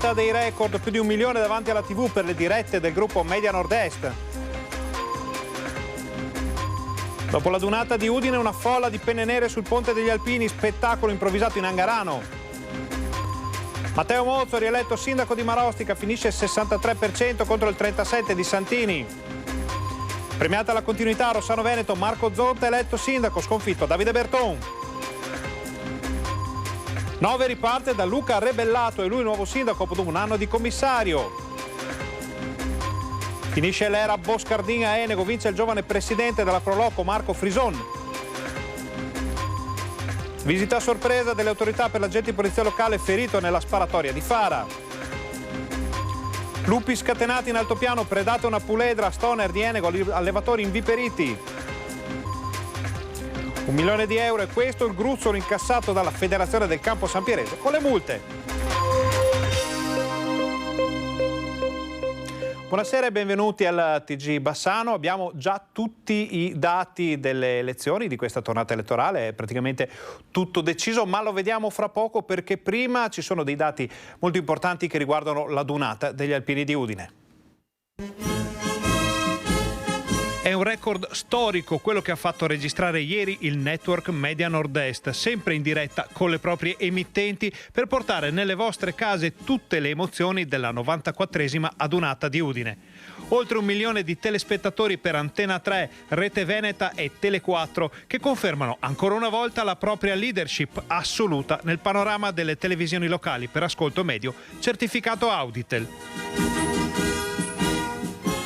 Dunata dei record, più di 1 milione davanti alla TV per le dirette del gruppo Media Nord-Est. Dopo la dunata di Udine, una folla di penne nere sul Ponte degli Alpini, spettacolo improvvisato in Angarano. Matteo Mozzo, rieletto sindaco di Marostica, finisce il 63% contro il 37% di Santini. Premiata la continuità a Rossano Veneto, Marco Zonta eletto sindaco, sconfitto Davide Berton. 9 riparte da Luca Rebellato e lui nuovo sindaco dopo un anno di commissario. Finisce l'era Boscardin a Enego, vince il giovane presidente della Proloco Marco Frison. Visita a sorpresa delle autorità per l'agente di polizia locale ferito nella sparatoria di Fara. Lupi scatenati in altopiano, predata una puledra a Stoner di Enego, allevatori inviperiti. 1 milione di euro, e questo il gruzzolo incassato dalla Federazione del Campo San Pierese con le multe. Buonasera e benvenuti al TG Bassano. Abbiamo già tutti i dati delle elezioni di questa tornata elettorale, è praticamente tutto deciso, ma lo vediamo fra poco perché prima ci sono dei dati molto importanti che riguardano la dunata degli Alpini di Udine. È un record storico quello che ha fatto registrare ieri il network Media Nord-Est, sempre in diretta con le proprie emittenti per portare nelle vostre case tutte le emozioni della 94esima adunata di Udine. Oltre 1 milione di telespettatori per Antena 3, Rete Veneta e Tele4 che confermano ancora una volta la propria leadership assoluta nel panorama delle televisioni locali per ascolto medio certificato Auditel.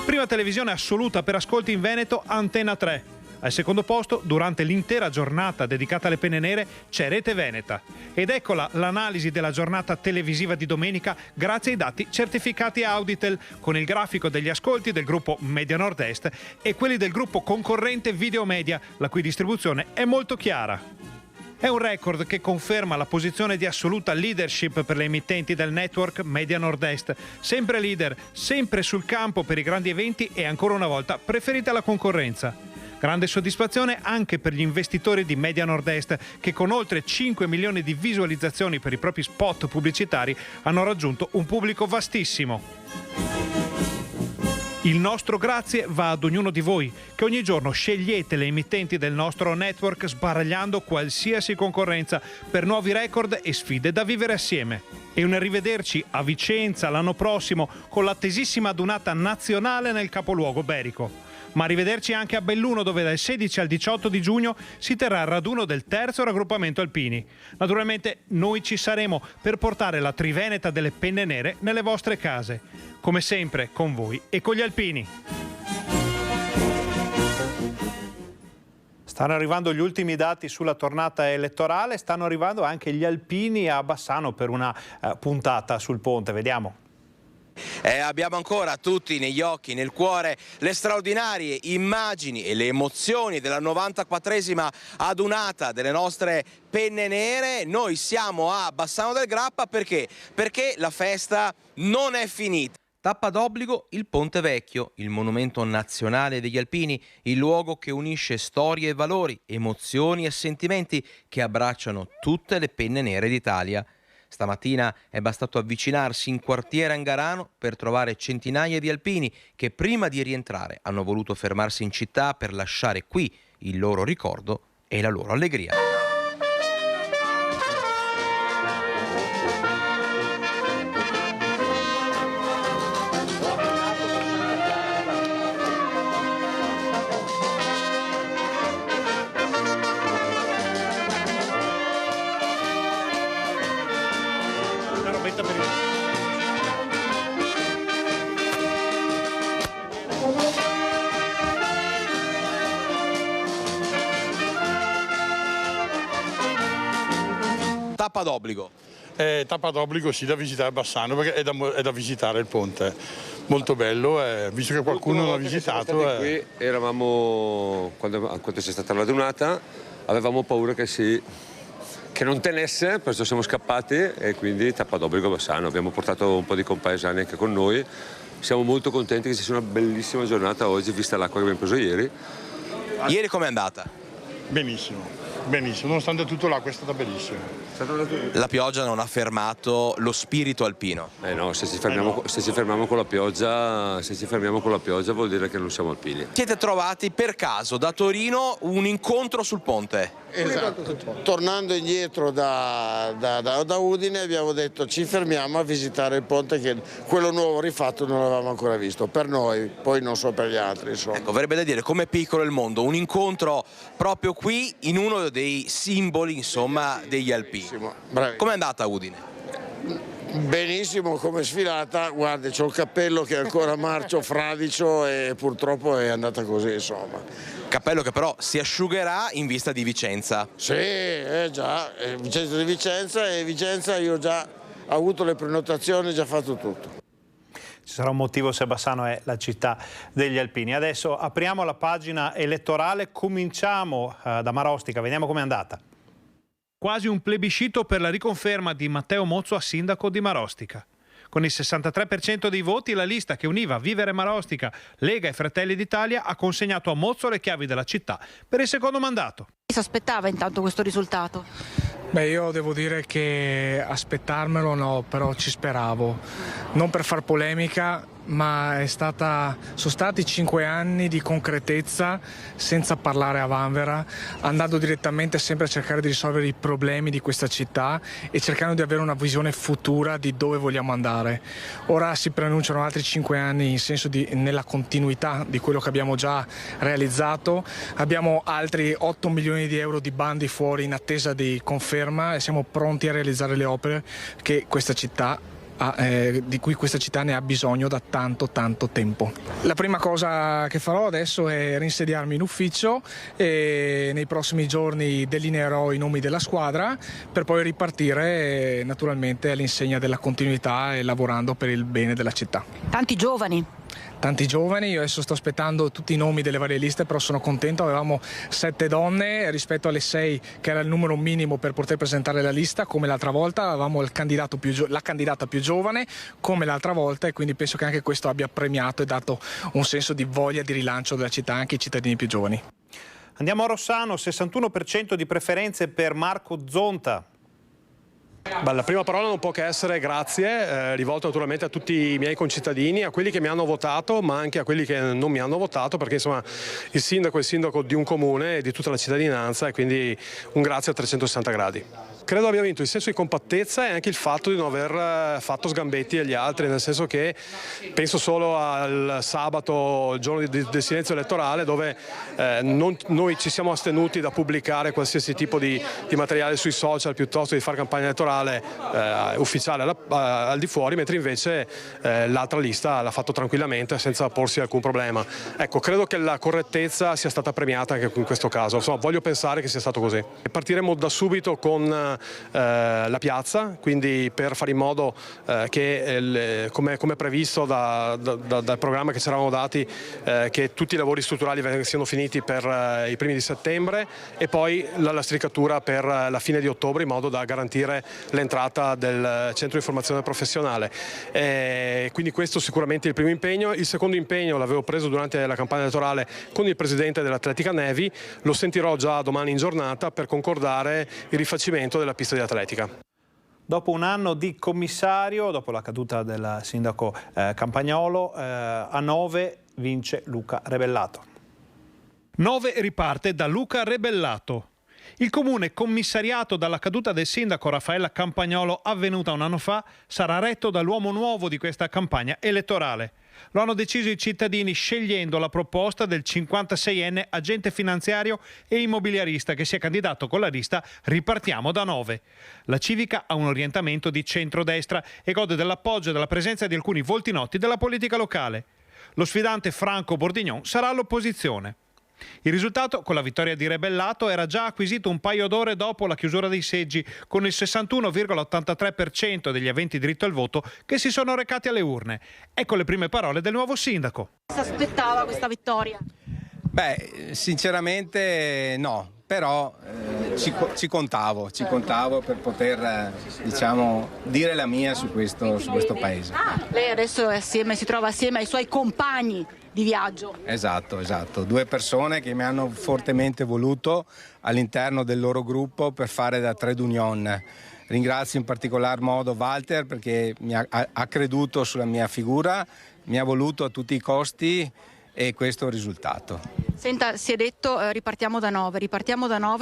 Prima televisione assoluta per ascolti in Veneto, Antena 3. Al secondo posto, durante l'intera giornata dedicata alle penne nere, c'è Rete Veneta. Ed eccola l'analisi della giornata televisiva di domenica grazie ai dati certificati Auditel, con il grafico degli ascolti del gruppo Media Nord-Est e quelli del gruppo concorrente Videomedia, la cui distribuzione è molto chiara. È un record che conferma la posizione di assoluta leadership per le emittenti del network Media Nord-Est, sempre leader, sempre sul campo per i grandi eventi e ancora una volta preferita alla concorrenza. Grande soddisfazione anche per gli investitori di Media Nord-Est che con oltre 5 milioni di visualizzazioni per i propri spot pubblicitari hanno raggiunto un pubblico vastissimo. Il nostro grazie va ad ognuno di voi, che ogni giorno scegliete le emittenti del nostro network sbaragliando qualsiasi concorrenza per nuovi record e sfide da vivere assieme. E un arrivederci a Vicenza l'anno prossimo con l'attesissima adunata nazionale nel capoluogo berico. Ma arrivederci anche a Belluno, dove dal 16 al 18 di giugno si terrà il raduno del terzo raggruppamento Alpini. Naturalmente noi ci saremo per portare la triveneta delle penne nere nelle vostre case. Come sempre con voi e con gli Alpini. Stanno arrivando gli ultimi dati sulla tornata elettorale, stanno arrivando anche gli Alpini a Bassano per una puntata sul ponte, vediamo. Abbiamo ancora tutti negli occhi, nel cuore, le straordinarie immagini e le emozioni della 94esima adunata delle nostre penne nere. Noi siamo a Bassano del Grappa perché la festa non è finita. Tappa d'obbligo il Ponte Vecchio, il monumento nazionale degli Alpini, il luogo che unisce storie e valori, emozioni e sentimenti che abbracciano tutte le penne nere d'Italia. Stamattina è bastato avvicinarsi in quartiere Angarano per trovare centinaia di alpini che prima di rientrare hanno voluto fermarsi in città per lasciare qui il loro ricordo e la loro allegria. Tappa d'obbligo. Tappa d'obbligo sì, da visitare a Bassano perché è da visitare il ponte. Molto bello, visto che qualcuno non ha visitato. Qui eravamo, quando c'è stata la donata, avevamo paura che non tenesse, perciò siamo scappati e quindi tappa d'obbligo a Bassano. Abbiamo portato un po' di compaesani anche con noi. Siamo molto contenti che ci sia una bellissima giornata oggi, vista l'acqua che abbiamo preso ieri. Ieri com'è andata? Benissimo. Benissimo, nonostante tutto l'acqua è stata bellissima. La pioggia non ha fermato lo spirito alpino. No, se ci fermiamo con la pioggia, vuol dire che non siamo alpini. Siete trovati per caso da Torino un incontro sul ponte? Esatto. Tornando indietro da Udine abbiamo detto ci fermiamo a visitare il ponte, che quello nuovo rifatto non l'avevamo ancora visto, per noi, poi non so per gli altri. Insomma. Ecco, verrebbe da dire com'è piccolo il mondo, un incontro proprio qui in uno dei simboli, insomma, degli alpini. Com'è andata Udine? Benissimo come sfilata, guarda, c'ho il cappello che è ancora marcio, fradicio, e purtroppo è andata così, insomma. Cappello che però si asciugherà in vista di Vicenza. Sì, già, Vicenza di Vicenza, e Vicenza io già ho avuto le prenotazioni, già fatto tutto. Ci sarà un motivo se Bassano è la città degli alpini. Adesso apriamo la pagina elettorale, cominciamo da Marostica, vediamo com'è andata. Quasi un plebiscito per la riconferma di Matteo Mozzo a sindaco di Marostica. Con il 63% dei voti la lista che univa Vivere Marostica, Lega e Fratelli d'Italia ha consegnato a Mozzo le chiavi della città per il secondo mandato. Si aspettava intanto questo risultato? Beh, io devo dire che aspettarmelo no, però ci speravo. Non per far polemica, ma sono stati 5 anni di concretezza senza parlare a vanvera, andando direttamente sempre a cercare di risolvere i problemi di questa città e cercando di avere una visione futura di dove vogliamo andare. Ora si preannunciano altri 5 anni nella continuità di quello che abbiamo già realizzato. Abbiamo altri 8 milioni di euro di bandi fuori in attesa di conferma e siamo pronti a realizzare le opere che questa città di cui questa città ne ha bisogno da tanto tempo. La prima cosa che farò adesso è rinsediarmi in ufficio e nei prossimi giorni delineerò i nomi della squadra per poi ripartire naturalmente all'insegna della continuità e lavorando per il bene della città. Tanti giovani, io adesso sto aspettando tutti i nomi delle varie liste, però sono contento, avevamo 7 donne rispetto alle 6 che era il numero minimo per poter presentare la lista, come l'altra volta avevamo la candidata più giovane come l'altra volta, e quindi penso che anche questo abbia premiato e dato un senso di voglia di rilancio della città anche ai cittadini più giovani. Andiamo a Rossano, 61% di preferenze per Marco Zonta. Beh, la prima parola non può che essere grazie, rivolto naturalmente a tutti i miei concittadini, a quelli che mi hanno votato, ma anche a quelli che non mi hanno votato, perché insomma il sindaco è il sindaco di un comune e di tutta la cittadinanza, e quindi un grazie a 360 gradi. Credo abbia vinto il senso di compattezza e anche il fatto di non aver fatto sgambetti agli altri, nel senso che penso solo al sabato, il giorno del silenzio elettorale, dove noi ci siamo astenuti da pubblicare qualsiasi tipo di materiale sui social piuttosto di fare campagna elettorale ufficiale al di fuori, mentre invece l'altra lista l'ha fatto tranquillamente senza porsi alcun problema. Ecco, credo che la correttezza sia stata premiata anche in questo caso, insomma, voglio pensare che sia stato così. Partiremo da subito con la piazza, quindi per fare in modo che come previsto dal programma che ci eravamo dati, che tutti i lavori strutturali siano finiti per i primi di settembre e poi la lastricatura per la fine di ottobre, in modo da garantire l'entrata del centro di formazione professionale. Quindi questo sicuramente è il primo impegno. Il secondo impegno l'avevo preso durante la campagna elettorale con il presidente dell'Atletica Nevi, lo sentirò già domani in giornata per concordare il rifacimento della pista di atletica. Dopo un anno di commissario, dopo la caduta del sindaco Campagnolo, a 9 vince Luca Rebellato. 9 riparte da Luca Rebellato. Il comune, commissariato dalla caduta del sindaco Raffaella Campagnolo avvenuta un anno fa, sarà retto dall'uomo nuovo di questa campagna elettorale. Lo hanno deciso i cittadini scegliendo la proposta del 56enne agente finanziario e immobiliarista che si è candidato con la lista Ripartiamo da 9. La civica ha un orientamento di centrodestra e gode dell'appoggio e della presenza di alcuni volti noti della politica locale. Lo sfidante Franco Bordignon sarà all'opposizione. Il risultato, con la vittoria di Rebellato, era già acquisito un paio d'ore dopo la chiusura dei seggi, con il 61,83% degli aventi diritto al voto che si sono recati alle urne. Ecco le prime parole del nuovo sindaco. Si aspettava questa vittoria? Beh, sinceramente no, però ci contavo per poter dire la mia su questo paese. Lei adesso si trova assieme ai suoi compagni di viaggio. Esatto, 2 persone che mi hanno fortemente voluto all'interno del loro gruppo per fare da trade union. Ringrazio in particolar modo Walter perché ha creduto sulla mia figura, mi ha voluto a tutti i costi e questo è il risultato. Senta, si è detto ripartiamo da 9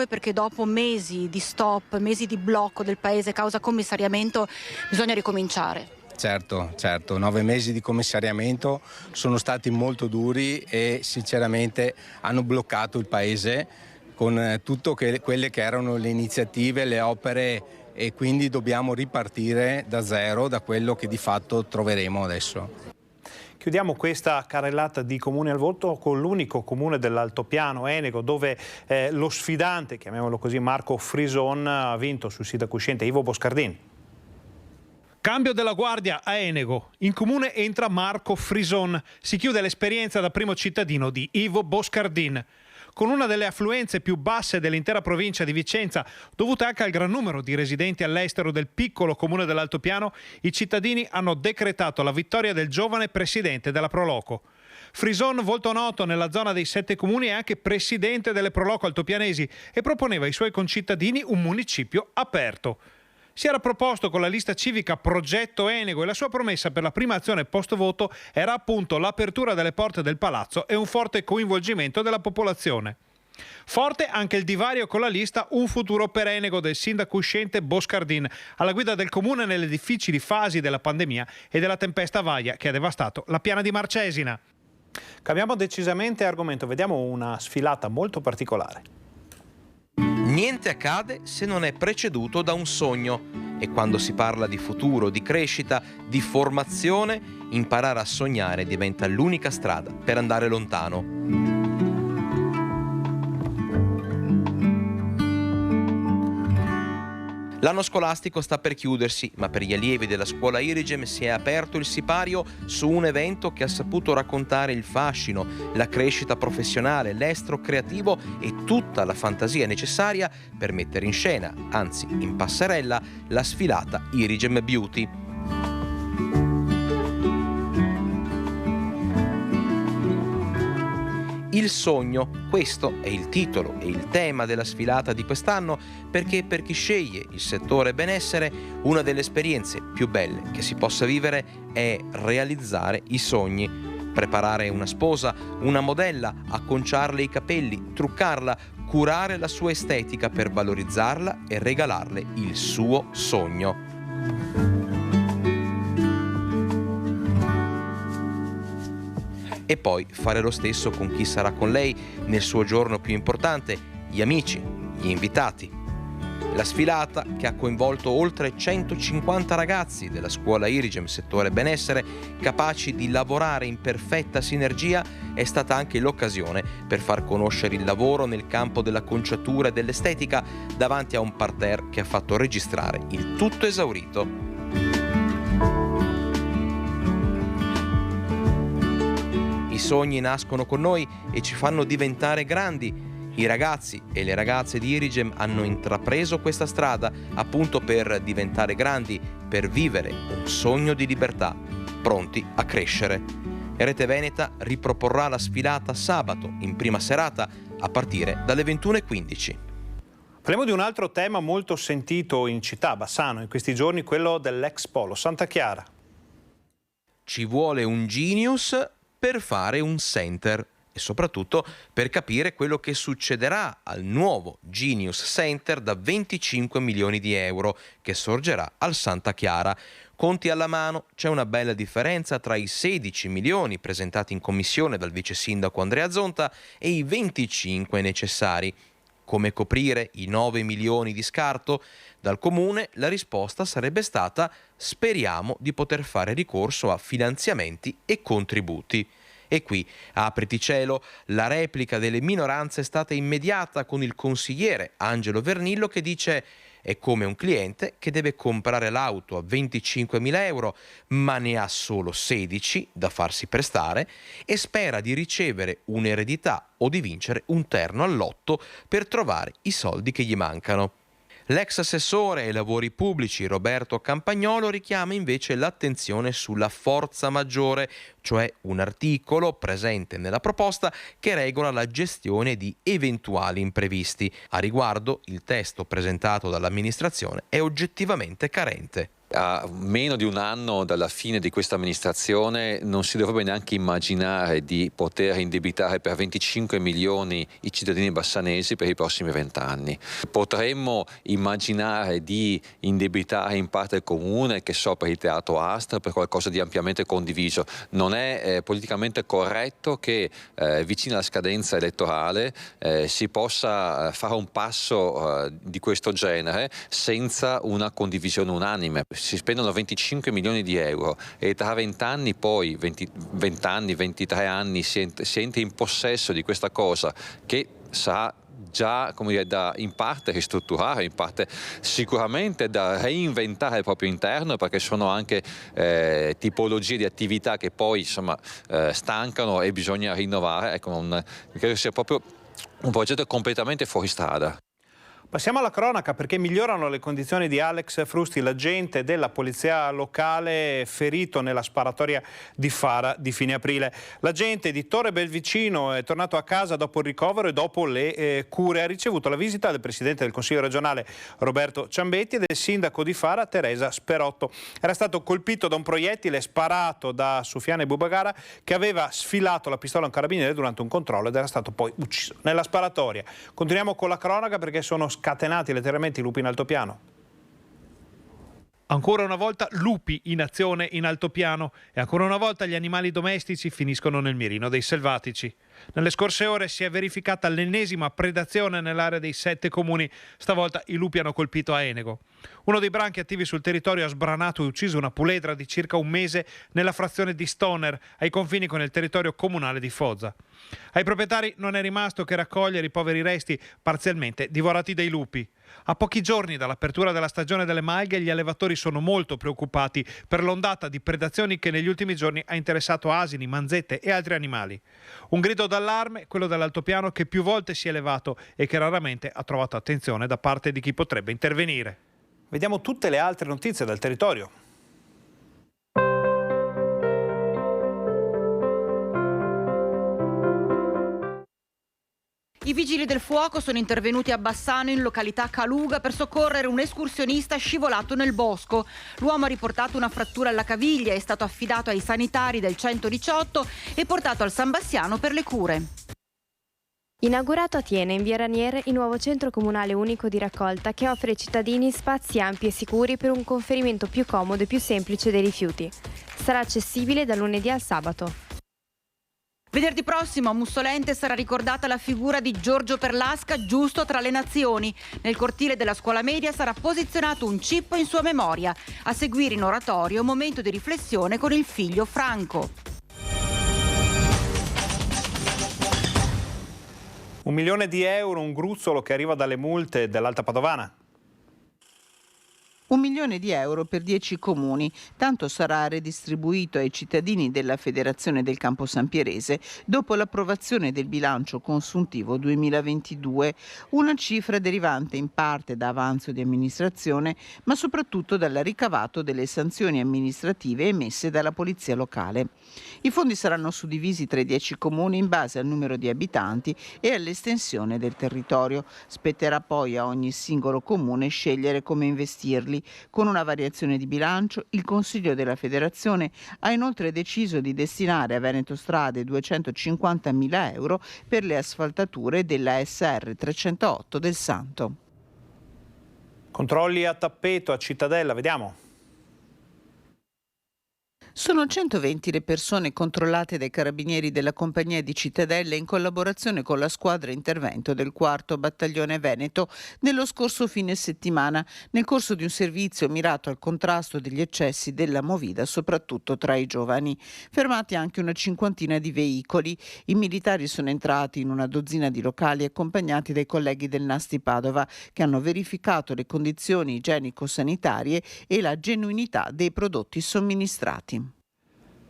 perché dopo mesi di stop, mesi di blocco del paese causa commissariamento bisogna ricominciare. Certo, 9 mesi di commissariamento sono stati molto duri e sinceramente hanno bloccato il paese con tutte quelle che erano le iniziative, le opere e quindi dobbiamo ripartire da zero da quello che di fatto troveremo adesso. Chiudiamo questa carrellata di comuni al voto con l'unico comune dell'altopiano, Enego, dove lo sfidante, chiamiamolo così, Marco Frison, ha vinto sul sindaco uscente Ivo Boscardin. Cambio della guardia a Enego. In comune entra Marco Frison. Si chiude l'esperienza da primo cittadino di Ivo Boscardin. Con una delle affluenze più basse dell'intera provincia di Vicenza, dovuta anche al gran numero di residenti all'estero del piccolo comune dell'altopiano, i cittadini hanno decretato la vittoria del giovane presidente della Proloco. Frison, volto noto nella zona dei 7 comuni, è anche presidente delle Proloco altopianesi e proponeva ai suoi concittadini un municipio aperto. Si era proposto con la lista civica Progetto Enego e la sua promessa per la prima azione post-voto era appunto l'apertura delle porte del palazzo e un forte coinvolgimento della popolazione. Forte anche il divario con la lista Un futuro per Enego del sindaco uscente Boscardin, alla guida del comune nelle difficili fasi della pandemia e della tempesta Vaia che ha devastato la piana di Marcesina. Cambiamo decisamente argomento, vediamo una sfilata molto particolare. Niente accade se non è preceduto da un sogno e quando si parla di futuro, di crescita, di formazione, imparare a sognare diventa l'unica strada per andare lontano. L'anno scolastico sta per chiudersi, ma per gli allievi della scuola Irigem si è aperto il sipario su un evento che ha saputo raccontare il fascino, la crescita professionale, l'estro creativo e tutta la fantasia necessaria per mettere in scena, anzi in passerella, la sfilata Irigem Beauty. Il sogno, questo è il titolo e il tema della sfilata di quest'anno, perché per chi sceglie il settore benessere, una delle esperienze più belle che si possa vivere è realizzare i sogni. Preparare una sposa, una modella, acconciarle i capelli, truccarla, curare la sua estetica per valorizzarla e regalarle il suo sogno. E poi fare lo stesso con chi sarà con lei nel suo giorno più importante, gli amici, gli invitati. La sfilata, che ha coinvolto oltre 150 ragazzi della scuola Irigem settore benessere, capaci di lavorare in perfetta sinergia, è stata anche l'occasione per far conoscere il lavoro nel campo dell'acconciatura e dell'estetica davanti a un parterre che ha fatto registrare il tutto esaurito. I sogni nascono con noi e ci fanno diventare grandi. I ragazzi e le ragazze di Irigem hanno intrapreso questa strada appunto per diventare grandi, per vivere un sogno di libertà, pronti a crescere. Rete Veneta riproporrà la sfilata sabato in prima serata a partire dalle 21:15. Parliamo di un altro tema molto sentito in città, Bassano, in questi giorni, quello dell'ex polo Santa Chiara. Ci vuole un genius per fare un center e soprattutto per capire quello che succederà al nuovo Genius Center da 25 milioni di euro che sorgerà al Santa Chiara. Conti alla mano, c'è una bella differenza tra i 16 milioni presentati in commissione dal vice sindaco Andrea Zonta e i 25 necessari. Come coprire i 9 milioni di scarto? Dal comune la risposta sarebbe stata: speriamo di poter fare ricorso a finanziamenti e contributi. E qui, apriti cielo, la replica delle minoranze è stata immediata con il consigliere Angelo Vernillo che dice: è come un cliente che deve comprare l'auto a 25.000 euro, ma ne ha solo 16 da farsi prestare e spera di ricevere un'eredità o di vincere un terno al lotto per trovare i soldi che gli mancano. L'ex assessore ai lavori pubblici Roberto Campagnolo richiama invece l'attenzione sulla forza maggiore, cioè un articolo presente nella proposta che regola la gestione di eventuali imprevisti. A riguardo, il testo presentato dall'amministrazione è oggettivamente carente. A meno di un anno dalla fine di questa amministrazione non si dovrebbe neanche immaginare di poter indebitare per 25 milioni i cittadini bassanesi per i prossimi 20 anni. Potremmo immaginare di indebitare in parte il comune, che so, per il teatro Astra, per qualcosa di ampiamente condiviso. Non è politicamente corretto che vicino alla scadenza elettorale si possa fare un passo di questo genere senza una condivisione unanime. Si spendono 25 milioni di euro e tra 20 anni poi, 20 anni, 23 anni si entra in possesso di questa cosa che sarà già, come dire, da in parte ristrutturare, in parte sicuramente da reinventare al proprio interno, perché sono anche tipologie di attività che poi insomma stancano e bisogna rinnovare. Ecco, credo sia proprio un progetto completamente fuori strada. Passiamo alla cronaca, perché migliorano le condizioni di Alex Frusti, l'agente della polizia locale ferito nella sparatoria di Fara di fine aprile. L'agente di Torre Belvicino è tornato a casa dopo il ricovero e dopo le cure. Ha ricevuto la visita del presidente del Consiglio regionale Roberto Ciambetti e del sindaco di Fara Teresa Sperotto. Era stato colpito da un proiettile sparato da Sufiane Bubagara, che aveva sfilato la pistola a un carabiniere durante un controllo ed era stato poi ucciso nella sparatoria. Continuiamo con la cronaca, perché sono scatenati letteralmente i lupi in altopiano. Ancora una volta lupi in azione in altopiano e ancora una volta gli animali domestici finiscono nel mirino dei selvatici. Nelle scorse ore si è verificata l'ennesima predazione nell'area dei 7 comuni. Stavolta i lupi hanno colpito a Enego. Uno dei branchi attivi sul territorio ha sbranato e ucciso una puledra di circa un mese nella frazione di Stoner, ai confini con il territorio comunale di Foggia. Ai proprietari non è rimasto che raccogliere i poveri resti parzialmente divorati dai lupi. A pochi giorni dall'apertura della stagione delle malghe, gli allevatori sono molto preoccupati per l'ondata di predazioni che negli ultimi giorni ha interessato asini, manzette e altri animali. Un grido d'allarme, quello dell'altopiano, che più volte si è elevato e che raramente ha trovato attenzione da parte di chi potrebbe intervenire. Vediamo tutte le altre notizie dal territorio. I vigili del fuoco sono intervenuti a Bassano, in località Caluga, per soccorrere un escursionista scivolato nel bosco. L'uomo ha riportato una frattura alla caviglia, è stato affidato ai sanitari del 118 e portato al San Bassiano per le cure. Inaugurato a Thiene, in via Raniere, il nuovo centro comunale unico di raccolta che offre ai cittadini spazi ampi e sicuri per un conferimento più comodo e più semplice dei rifiuti. Sarà accessibile da lunedì al sabato. Venerdì prossimo a Mussolente sarà ricordata la figura di Giorgio Perlasca, giusto tra le nazioni. Nel cortile della scuola media sarà posizionato un cippo in sua memoria. A seguire in oratorio un momento di riflessione con il figlio Franco. €1 milione, un gruzzolo che arriva dalle multe dell'Alta Padovana. €1 milione per 10 comuni, tanto sarà redistribuito ai cittadini della Federazione del Campo Sampierese dopo l'approvazione del bilancio consuntivo 2022, una cifra derivante in parte da avanzo di amministrazione, ma soprattutto dal ricavato delle sanzioni amministrative emesse dalla Polizia Locale. I fondi saranno suddivisi tra i 10 comuni in base al numero di abitanti e all'estensione del territorio. Spetterà poi a ogni singolo comune scegliere come investirli. Con una variazione di bilancio, il Consiglio della Federazione ha inoltre deciso di destinare a Veneto Strade €250.000 per le asfaltature della SR 308 del Santo. Controlli a tappeto a Cittadella, vediamo. Sono 120 le persone controllate dai carabinieri della compagnia di Cittadella in collaborazione con la squadra intervento del 4° Battaglione Veneto nello scorso fine settimana, nel corso di un servizio mirato al contrasto degli eccessi della movida, soprattutto tra i giovani. Fermati anche una cinquantina di veicoli. I militari sono entrati in una dozzina di locali accompagnati dai colleghi del Nasti Padova, che hanno verificato le condizioni igienico-sanitarie e la genuinità dei prodotti somministrati.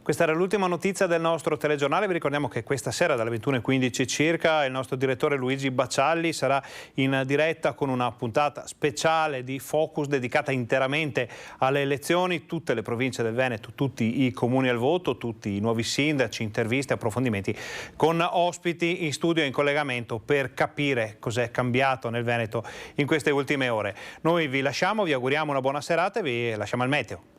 Questa era l'ultima notizia del nostro telegiornale. Vi ricordiamo che questa sera dalle 21:15 circa il nostro direttore Luigi Baccialli sarà in diretta con una puntata speciale di Focus dedicata interamente alle elezioni, tutte le province del Veneto, tutti i comuni al voto, tutti i nuovi sindaci, interviste, approfondimenti con ospiti in studio e in collegamento per capire cos'è cambiato nel Veneto in queste ultime ore. Noi vi lasciamo, vi auguriamo una buona serata e vi lasciamo al meteo.